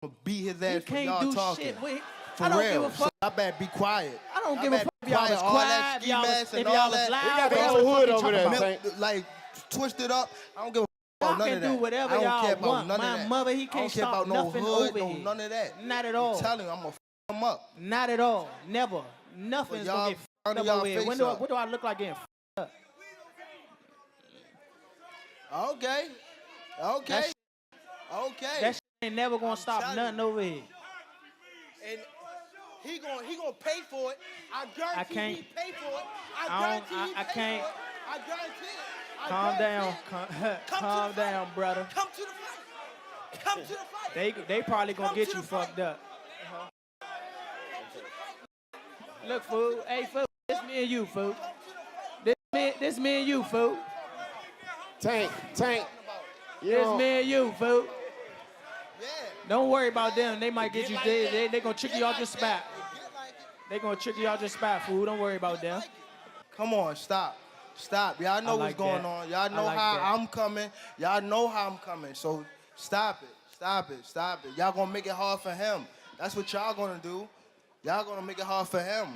I'm gonna beat his ass for y'all do talking. shit. Wait, For I don't real. give a fuck. So I better be quiet. I don't give a fuck if y'all was all that quiet, ski mask and if all y'all was that. loud. We got the whatever whole fuck hood you over talking there, about. Tank. Like, twisted up. I don't give a Y'all about none can of do that. whatever I don't y'all care about want. none My of that. mother, he I can't don't care stop about no nothing hood, over no here. none of that. Not at all. I'm telling you, I'm gonna f him up. Not at all. Never. Nothing's But y'all gonna get turn f***ed y'all up over here. face What do I look like getting f***ed up? Okay. Okay. Okay. That shit ain't never gonna stop telling nothing over here. And he gonna pay for it. I guarantee can't. he pay for it. I can't. I guarantee it. Calm down. Calm down, brother. Come to the fight. Come to the fight. They probably gonna get you fucked up. Look, fool. Hey, fool. This me and you, fool. This me and you, fool. Tank. This me and you, fool. Yeah. Don't worry about them. They might get you. They gonna trick you off your spot. They gonna trick you off your spot, fool. Don't worry about them. Come on, stop. Y'all know what's going on. Y'all know how I'm coming. Y'all know how I'm coming. So stop it. Y'all gonna make it hard for him. That's what y'all gonna do. Y'all gonna make it hard for him.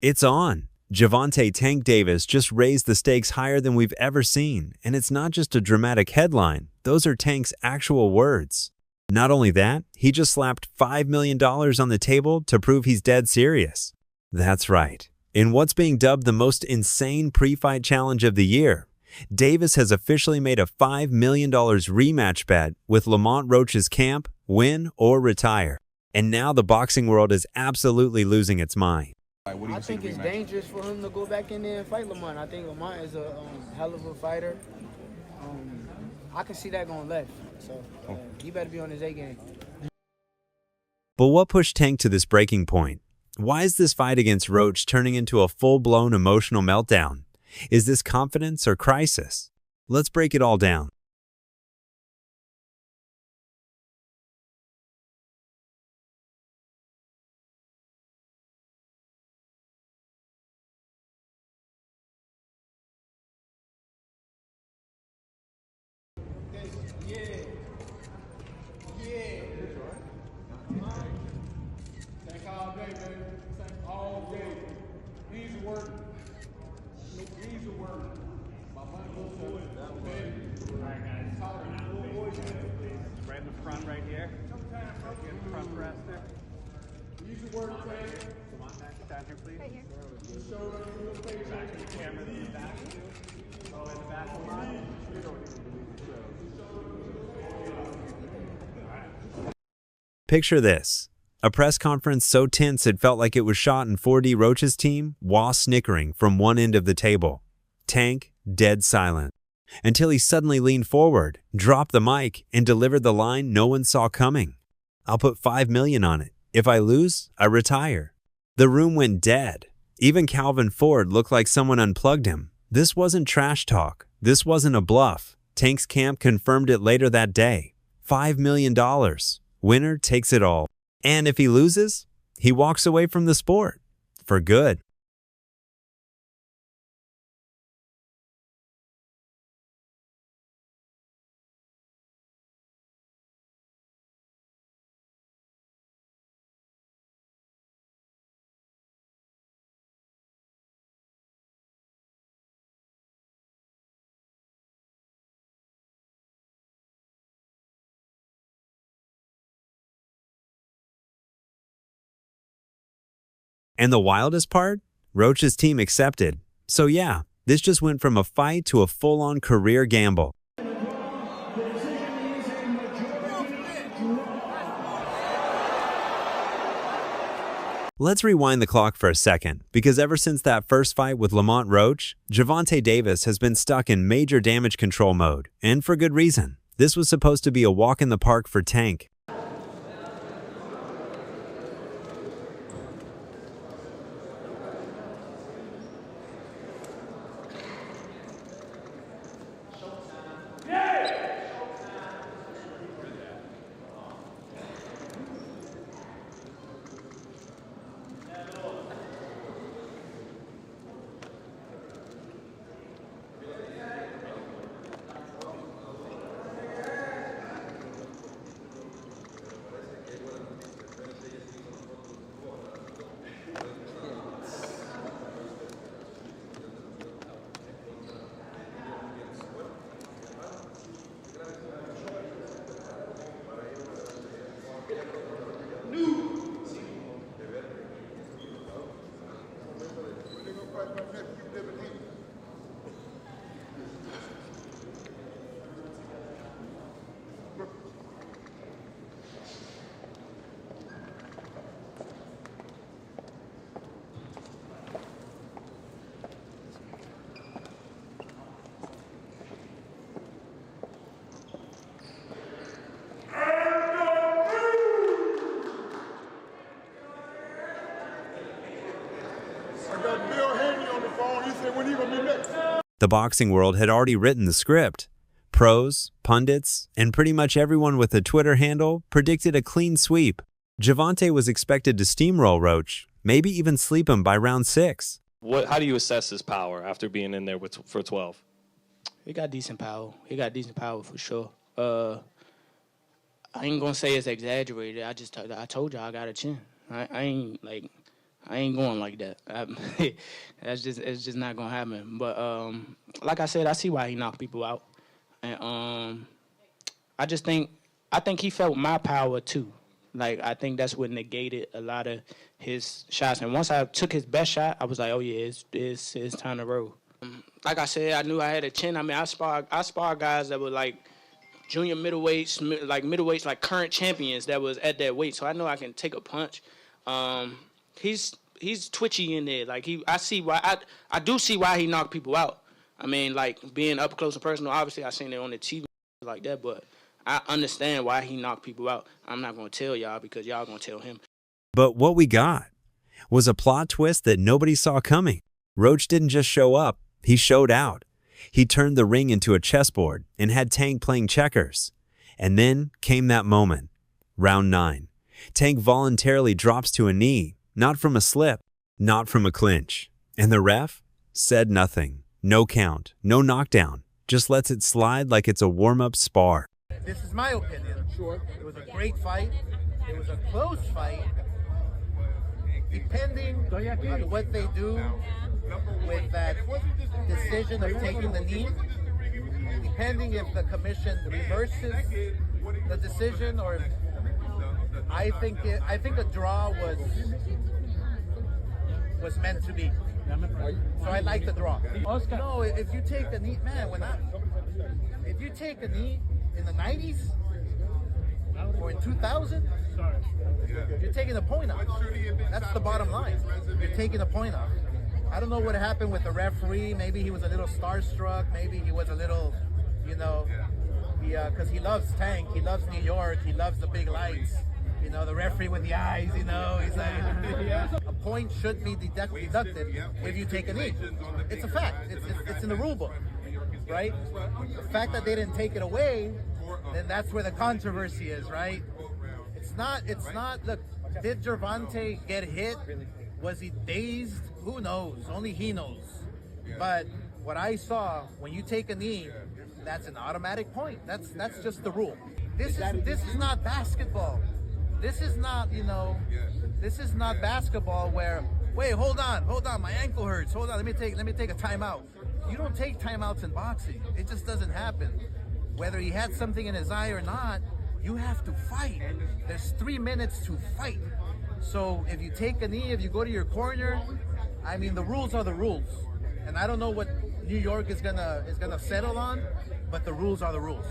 It's on. Gervonta Tank Davis just raised the stakes higher than we've ever seen, and it's not just a dramatic headline. Those are Tank's actual words. Not only that, he just slapped $5 million on the table to prove he's dead serious. That's right. In what's being dubbed the most insane pre-fight challenge of the year, Davis has officially made a $5 million rematch bet with Lamont Roach's camp, win or retire. And now the boxing world is absolutely losing its mind. I think it's dangerous for him to go back in there and fight Lamont. I think Lamont is a hell of a fighter. I can see that going left. So he better be on his A game. But what pushed Tank to this breaking point? Why is this fight against Roach turning into a full-blown emotional meltdown? Is this confidence or crisis? Let's break it all down. Tank all day, baby. Tank all day. Easy work. Easy work. My money goes to it. All right, guys. Right in the front right here. Get in the front press there. Easy work, Tank. Come on, Tank. Down here, please. Right here. Shoulder to the face. Back to the camera in the back. Oh, in the back of the line. You don't even believe the show. Picture this. A press conference so tense it felt like it was shot in 4D. Roach's team, Wah snickering from one end of the table. Tank, dead silent. Until he suddenly leaned forward, dropped the mic, and delivered the line no one saw coming. I'll put $5 million on it. If I lose, I retire. The room went dead. Even Calvin Ford looked like someone unplugged him. This wasn't trash talk. This wasn't a bluff. Tank's camp confirmed it later that day. $5 million. Winner takes it all. And if he loses, he walks away from the sport. For good. And the wildest part? Roach's team accepted. So yeah, this just went from a fight to a full-on career gamble. Let's rewind the clock for a second, because ever since that first fight with Lamont Roach, Gervonta Davis has been stuck in major damage control mode, and for good reason. This was supposed to be a walk in the park for Tank. The boxing world had already written the script. Pros, pundits, and pretty much everyone with a Twitter handle predicted a clean sweep. Gervonta was expected to steamroll Roach, maybe even sleep him by round 6. How do you assess his power after being in there for 12? He got decent power. He got decent power for sure. I ain't gonna say it's exaggerated. I told y'all I got a chin. I ain't going like that. It's just not gonna happen. But like I said, I see why he knocked people out, and I think he felt my power too. Like, I think that's what negated a lot of his shots. And once I took his best shot, I was like, oh yeah, it's time to roll. Like I said, I knew I had a chin. I mean, I spar guys that were like junior middleweights, like current champions that was at that weight. So I know I can take a punch. He's twitchy in there. Like, I do see why he knocked people out. I mean, like, being up close and personal, obviously I seen it on the TV like that, but I understand why he knocked people out. I'm not going to tell y'all because y'all going to tell him. But what we got was a plot twist that nobody saw coming. Roach didn't just show up, he showed out. He turned the ring into a chessboard and had Tank playing checkers. And then came that moment. Round 9. Tank voluntarily drops to a knee, not from a slip, not from a clinch. And the ref said nothing. No count, no knockdown. Just lets it slide like it's a warm-up spar. This is my opinion. Sure. It was a great fight. It was a close fight. Depending on what they do with that decision of taking the knee, depending if the commission reverses the decision, or I think a draw was meant to be. So I like the draw. No, if you take the knee, man, if you take a knee in the 90s or in 2000, you're taking a point off. That's the bottom line. You're taking a point off. I don't know what happened with the referee. Maybe he was a little starstruck. Maybe he was a little, because he loves Tank. He loves New York. He loves the big lights. The referee with the eyes, he's like, a point should be deducted if you take a knee. It's a fact. It's in the rule book, right? The fact that they didn't take it away, then that's where the controversy is, right? It's not, look, did Gervonta get hit? Was he dazed? Who knows? Only he knows. But what I saw, when you take a knee, that's an automatic point. That's just the rule. This is not basketball. This is not, this is not basketball where, wait, hold on, my ankle hurts. Hold on, let me take a timeout. You don't take timeouts in boxing. It just doesn't happen. Whether he had something in his eye or not, you have to fight. There's 3 minutes to fight. So if you take a knee, if you go to your corner, I mean, the rules are the rules. And I don't know what New York is gonna settle on, but the rules are the rules.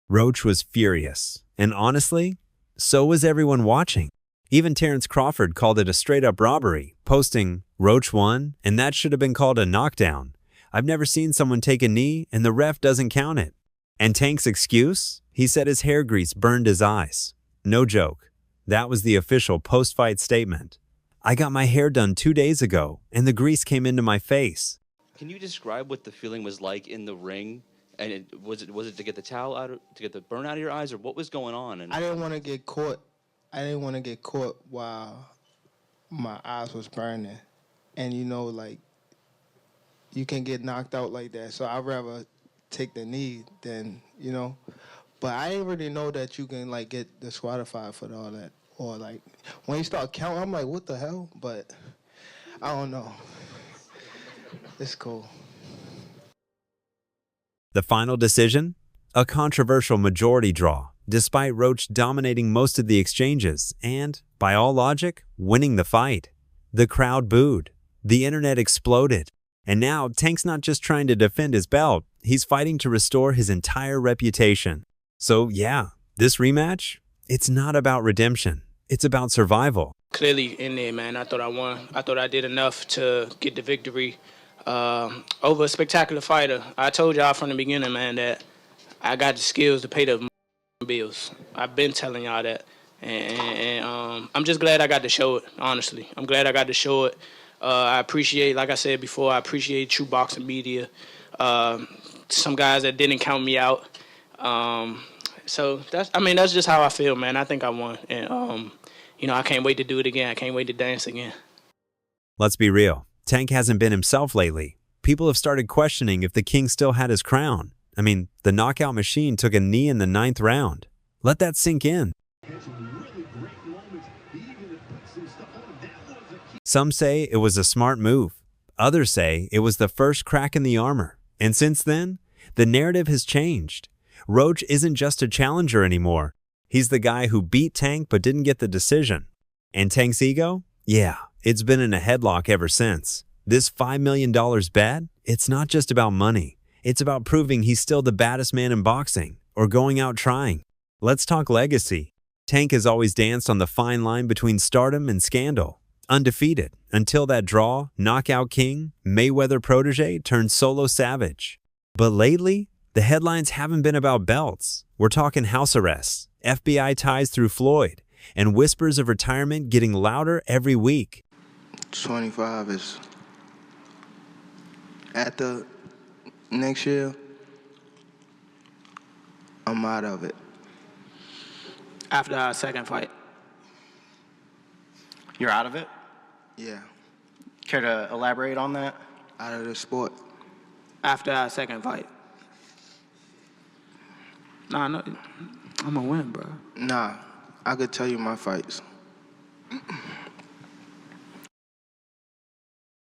Roach was furious, and honestly, so was everyone watching. Even Terrence Crawford called it a straight-up robbery, posting, "Roach won, and that should have been called a knockdown. I've never seen someone take a knee and the ref doesn't count it." And Tank's excuse? He said his hair grease burned his eyes. No joke. That was the official post-fight statement. "I got my hair done 2 days ago, and the grease came into my face." Can you describe what the feeling was like in the ring? And was it to get the towel out, to get the burn out of your eyes, or what was going on? And I didn't want to get caught. I didn't want to get caught while my eyes was burning, and you can get knocked out like that. So I'd rather take the knee than But I didn't really know that you can get disqualified for all that, or when you start counting, I'm like, what the hell? But I don't know. It's cool. The final decision? A controversial majority draw, despite Roach dominating most of the exchanges and, by all logic, winning the fight. The crowd booed. The internet exploded. And now, Tank's not just trying to defend his belt, he's fighting to restore his entire reputation. So yeah, this rematch, it's not about redemption. It's about survival. Clearly in there, man. I thought I won. I thought I did enough to get the victory over a spectacular fighter. I told y'all from the beginning, man, that I got the skills to pay the bills. I've been telling y'all that. And I'm just glad I got to show it, honestly. I'm glad I got to show it. I appreciate, like I said before, I appreciate true boxing media. Some guys that didn't count me out. So that's just how I feel, man. I think I won, and I can't wait to do it again. I can't wait to dance again. Let's be real. Tank hasn't been himself lately. People have started questioning if the king still had his crown. I mean, the knockout machine took a knee in the 9th round. Let that sink in. Some say it was a smart move. Others say it was the first crack in the armor. And since then, the narrative has changed. Roach isn't just a challenger anymore. He's the guy who beat Tank but didn't get the decision. And Tank's ego? Yeah, it's been in a headlock ever since. This $5 million bet? It's not just about money. It's about proving he's still the baddest man in boxing, or going out trying. Let's talk legacy. Tank has always danced on the fine line between stardom and scandal. Undefeated, until that draw, knockout king, Mayweather protege turned solo savage. But lately, the headlines haven't been about belts. We're talking house arrests, FBI ties through Floyd, and whispers of retirement getting louder every week. 25 is at the next year. I'm out of it. After our second fight. You're out of it? Yeah, Care to elaborate on that? out of the sport. After our second fight. Nah, no, I'm gonna win, bro. Nah, I could tell you my fights.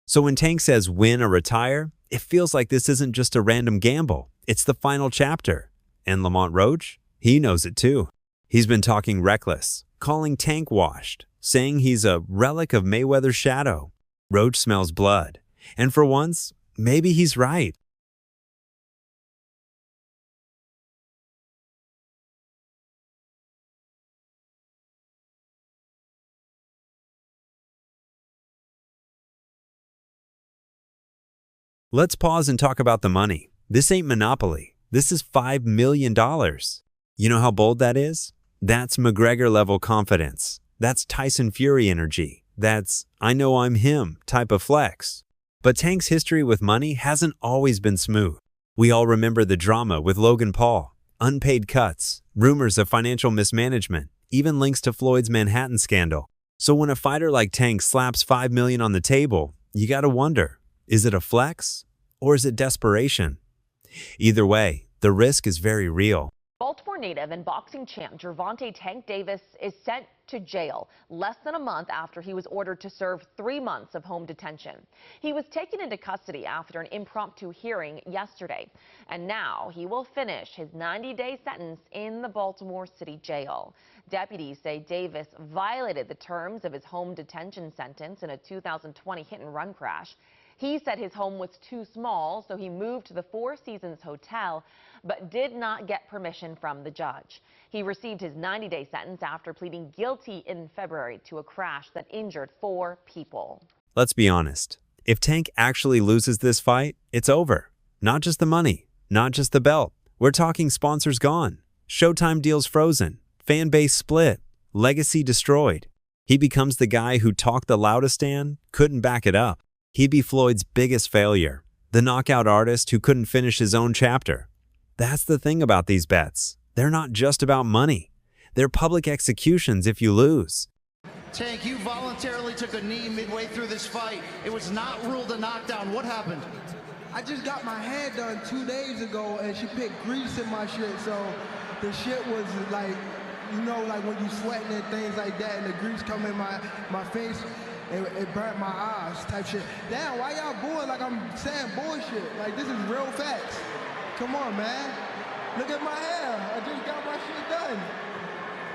So when Tank says win or retire, it feels like this isn't just a random gamble. It's the final chapter. And Lamont Roach? He knows it too. He's been talking reckless, calling Tank washed, saying he's a relic of Mayweather's shadow. Roach smells blood. And for once, maybe he's right. Let's pause and talk about the money. This ain't Monopoly. This is $5 million. You know how bold that is? That's McGregor-level confidence. That's Tyson Fury energy. That's I know I'm him type of flex. But Tank's history with money hasn't always been smooth. We all remember the drama with Logan Paul, unpaid cuts, rumors of financial mismanagement, even links to Floyd's Manhattan scandal. So when a fighter like Tank slaps $5 million on the table, you gotta wonder, is it a flex or is it desperation? Either way, the risk is very real. Baltimore native and boxing champ Gervonta Tank Davis is sent to jail less than a month after he was ordered to serve 3 months of home detention. He was taken into custody after an impromptu hearing yesterday, and now he will finish his 90-day sentence in the Baltimore City jail. Deputies say Davis violated the terms of his home detention sentence in a 2020 hit-and-run crash. He said his home was too small, so he moved to the Four Seasons Hotel, but did not get permission from the judge. He received his 90-day sentence after pleading guilty in February to a crash that injured 4 people. Let's be honest. If Tank actually loses this fight, it's over. Not just the money, not just the belt. We're talking sponsors gone, Showtime deals frozen, fan base split, legacy destroyed. He becomes the guy who talked the loudest and couldn't back it up. He'd be Floyd's biggest failure, the knockout artist who couldn't finish his own chapter. That's the thing about these bets. They're not just about money. They're public executions if you lose. Tank, you voluntarily took a knee midway through this fight. It was not ruled a knockdown. What happened? I just got my hair done 2 days ago and she put grease in my shit, so the shit was like, you know, like when you sweating and things like that and the grease come in my face. It burnt my eyes type shit. Damn, why y'all booing like I'm saying bullshit? Like, this is real facts. Come on, man. Look at my hair. I just got my shit done.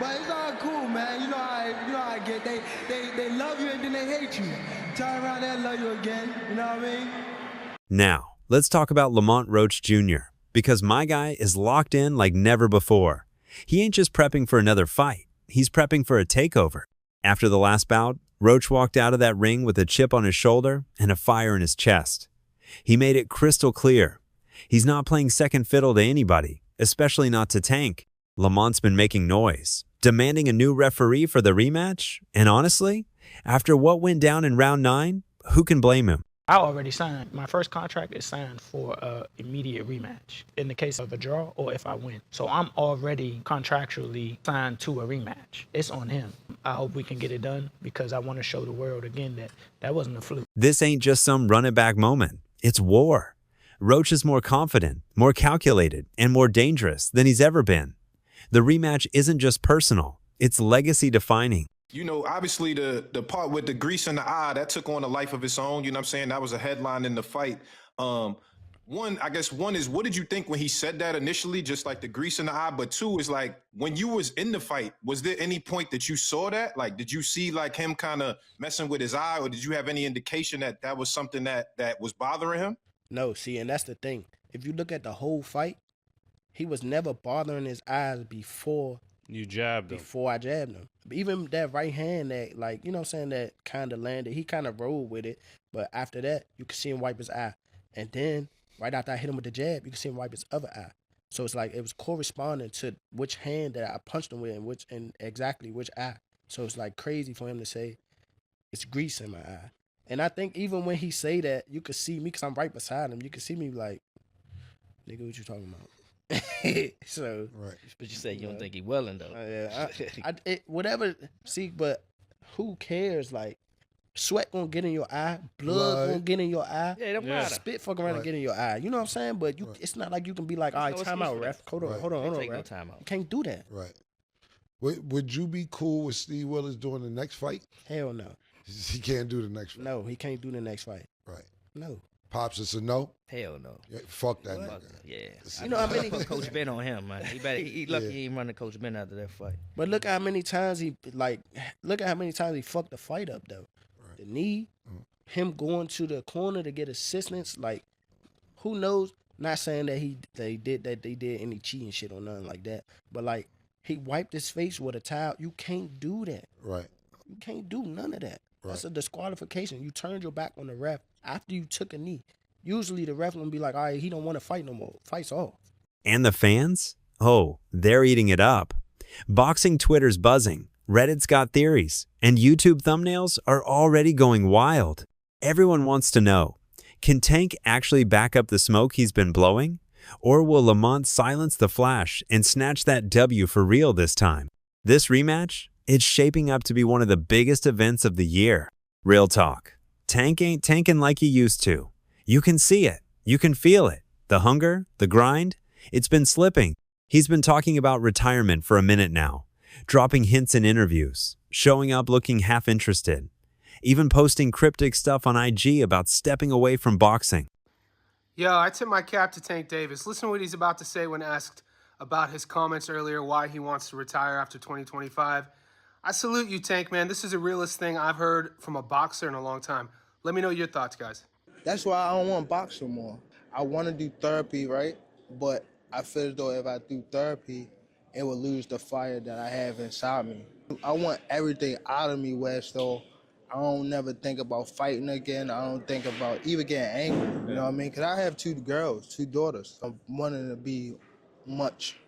But it's all cool, man. You know how I get. They love you and then they hate you. Turn around there and love you again. You know what I mean? Now, let's talk about Lamont Roach Jr., because my guy is locked in like never before. He ain't just prepping for another fight. He's prepping for a takeover. After the last bout, Roach walked out of that ring with a chip on his shoulder and a fire in his chest. He made it crystal clear. He's not playing second fiddle to anybody, especially not to Tank. Lamont's been making noise, demanding a new referee for the rematch, and honestly, after what went down in round 9, who can blame him? I already signed. My first contract is signed for immediate rematch in the case of a draw or if I win. So I'm already contractually signed to a rematch. It's on him. I hope we can get it done because I want to show the world again that that wasn't a fluke. This ain't just some run-it-back moment. It's war. Roach is more confident, more calculated, and more dangerous than he's ever been. The rematch isn't just personal. It's legacy-defining. You know, obviously the part with the grease in the eye, that took on a life of its own. You know what I'm saying? That was a headline in the fight. One is, what did you think when he said that initially, just like the grease in the eye? But two is like, when you was in the fight, was there any point that you saw that? Like, did you see like him kind of messing with his eye, or did you have any indication that that was something that was bothering him? No, see, and that's the thing. If you look at the whole fight, he was never bothering his eyes before you jabbed him. Before I jabbed him. Even that right hand that, like, you know what I'm saying, that kind of landed. He kind of rolled with it. But after that, you could see him wipe his eye. And then, right after I hit him with the jab, you could see him wipe his other eye. So it's like it was corresponding to which hand that I punched him with and exactly which eye. So it's like crazy for him to say it's grease in my eye. And I think even when he say that, you could see me, because I'm right beside him, you could see me like, nigga, what you talking about? So right, but you say you don't think he welling though. Whatever. See, but who cares? Like, sweat gonna get in your eye, blood gonna get in your eye. Yeah, it don't matter. Spit fuck around and get in your eye. You know what I'm saying? But you, it's not like you can be like, all right, time out, ref. Hold on, Take no ref. time out. You can't do that. Right. Would you be cool with Steve Willis doing the next fight? Hell no. He can't do the next fight. No, he can't do the next fight. Right. No. Pops, it's a no? Hell no. Yeah, fuck that nigga. Yeah. You know how many put Coach Ben on him, man. He lucky he ain't running Coach Ben after that fight. But look how many times he fucked the fight up though. Right. The knee, him going to the corner to get assistance, like who knows? Not saying that they did any cheating shit or nothing like that. But like he wiped his face with a towel. You can't do that. Right. You can't do none of that. Right. That's a disqualification. You turned your back on the ref after you took a knee. Usually the ref gonna be like, all right, he don't want to fight no more. Fight's off. And the fans? Oh, they're eating it up. Boxing Twitter's buzzing, Reddit's got theories, and YouTube thumbnails are already going wild. Everyone wants to know, can Tank actually back up the smoke he's been blowing? Or will Lamont silence the flash and snatch that W for real this time? This rematch? It's shaping up to be one of the biggest events of the year. Real talk. Tank ain't tanking like he used to. You can see it. You can feel it. The hunger, the grind, it's been slipping. He's been talking about retirement for a minute now, dropping hints in interviews, showing up looking half interested, even posting cryptic stuff on IG about stepping away from boxing. Yo, I tip my cap to Tank Davis. Listen to what he's about to say when asked about his comments earlier, why he wants to retire after 2025. I salute you, Tank, man. This is the realest thing I've heard from a boxer in a long time. Let me know your thoughts, guys. That's why I don't want to box no more. I want to do therapy, right? But I feel as though if I do therapy, it will lose the fire that I have inside me. I want everything out of me, Wes, so I don't never think about fighting again. I don't think about even getting angry, you know what I mean? Because I have two daughters. I'm wanting to be much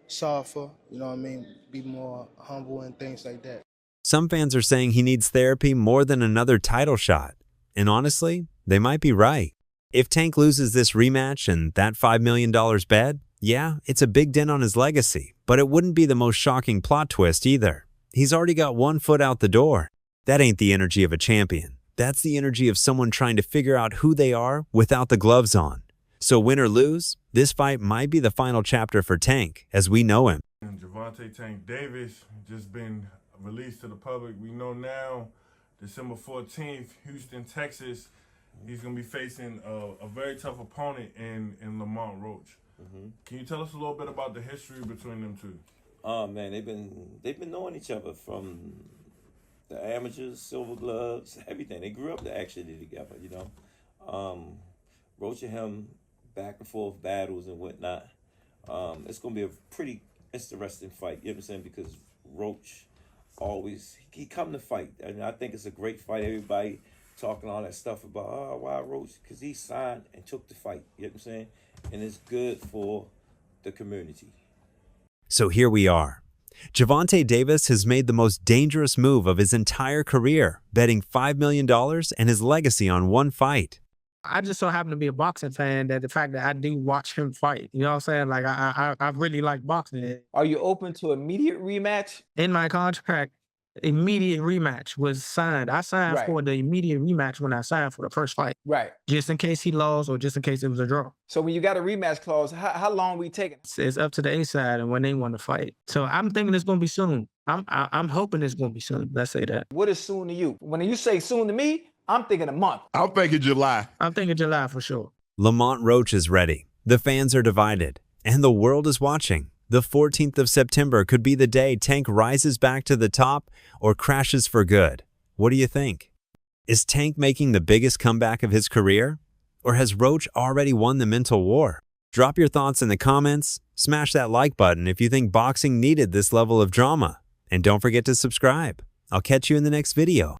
softer, you know what I mean? Be more humble and things like that. Some fans are saying he needs therapy more than another title shot. And honestly, they might be right. If Tank loses this rematch and that $5 million bet, yeah, it's a big dent on his legacy, but it wouldn't be the most shocking plot twist either. He's already got one foot out the door. That ain't the energy of a champion. That's the energy of someone trying to figure out who they are without the gloves on. So win or lose, this fight might be the final chapter for Tank as we know him. Gervonta Tank Davis just been released to the public. We know now, December 14th, Houston, Texas, he's going to be facing a very tough opponent in Lamont Roach. Can you tell us a little bit about the history between them two? Oh man, they've been knowing each other from the amateurs, silver gloves, everything. They grew up actually together, you know. Roach and him, back and forth battles and whatnot. It's gonna be a pretty interesting fight. You know what I'm saying? Because Roach he come to fight, and I think it's a great fight. Everybody talking all that stuff about why Roach, because he signed and took the fight. You know what I'm saying? And it's good for the community. So here we are. Gervonta Davis has made the most dangerous move of his entire career, betting $5 million and his legacy on one fight. I just so happen to be a boxing fan that the fact that I do watch him fight, you know what I'm saying? Like, I really like boxing. Are you open to immediate rematch? In my contract, immediate rematch was signed. I signed Right. for the immediate rematch when I signed for the first fight. Right. Just in case he lost or just in case it was a draw. So when you got a rematch clause, how long we taking? It's up to the A side and when they want to fight. So I'm thinking it's going to be soon. I'm hoping it's going to be soon. Let's say that. What is soon to you? When you say soon to me, I'm thinking a month. I'm thinking July. I'm thinking July for sure. Lamont Roach is ready. The fans are divided, and the world is watching. The 14th of September could be the day Tank rises back to the top or crashes for good. What do you think? Is Tank making the biggest comeback of his career? Or has Roach already won the mental war? Drop your thoughts in the comments. Smash that like button if you think boxing needed this level of drama. And don't forget to subscribe. I'll catch you in the next video.